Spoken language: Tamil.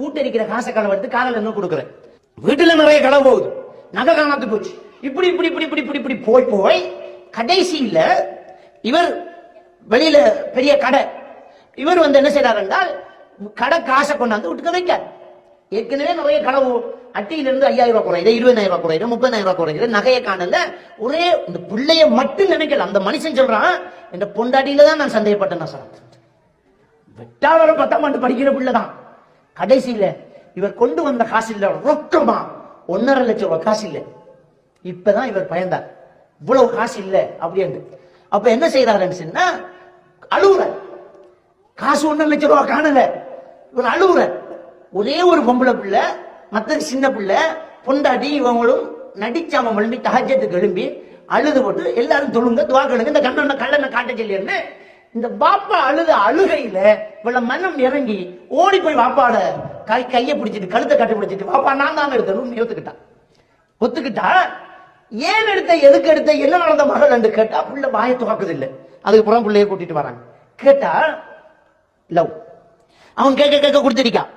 கூட்டரிக்கிற காசை களவு எடுத்து காலையில் என்ன கொடுக்குறேன். வீட்டுல நிறைய களவு போகுது, நகை காணாத்து போச்சு. இப்படி இப்படி இப்படி இப்படி இப்படி இப்படி போய் போய் கடைசியில இவர் வெளியில பெரிய கடை, இவர் என்ன செய்யறாரு என்றால் கடை காசை கொண்டாந்து விட்டுக்க வைக்க. ஏற்கனவே நிறைய களவு, அட்டியிலிருந்து 5000 ரூபாய் குறையுது, 20000 ரூபாய் குறையுது, 30000 ரூபாய் குறையுது, நகையை காணல. ஒரே இந்த பிள்ளைய மட்டும் நினைக்கல. அந்த மனுஷன் சொல்றான், இந்த பொண்டாட்டியில தான் நான் சந்தேகப்பட்டேன் சார். வெட்டாளர் 10ஆம் ஆண்டு படிக்கிற பிள்ளைதான். கடைசியில இவர் கொண்டு வந்த காசு இல்ல, ரொக்கமா 1.5 லட்சம் ரூபாய் காசு இல்ல. இப்பதான் இவர் பயந்தார், இவ்வளவு காசு இல்ல அப்படின்னு. அப்ப என்ன செய்யறாருன்னு சொன்னா அழுவுற, காசு 1.5 லட்சம் ரூபாய் காணல. இவர் அழுவுற. ஒரே ஒரு பொம்பளை பிள்ளை, மற்ற சின்ன பிள்ளை, பொண்டாட்டி, இவங்களும் நடிச்சாம எழும்பி தஹஜ்ஜத்துக்கு எழும்பி அழுது போட்டு எல்லாரும் தொழுங்க துவா கேளுங்க, இந்த கண்ணனை கள்ளனை காட்ட சொல்லின்னு இந்த பாப்பா அழுத அழுகையில இவள மனம் இறங்கி ஓடி போய் பாப்பாட கையை பிடிச்சிட்டு கழுத்தை கட்டி பிடிச்சிட்டு, பாப்பா நான் தான் எடுத்தேன் ஒத்துக்கிட்டான். ஒத்துக்கிட்டா ஏன் எடுத்த, எதுக்கு எடுத்த, என்ன நடந்த மகள் என்று கேட்டா புள்ள வாயை துறக்குது இல்லை. அதுக்கப்புறம் பிள்ளைய கூட்டிட்டு வராங்க. கேட்டா லவ் அவன் கேட்க கேட்க கொடுத்துருக்கான்.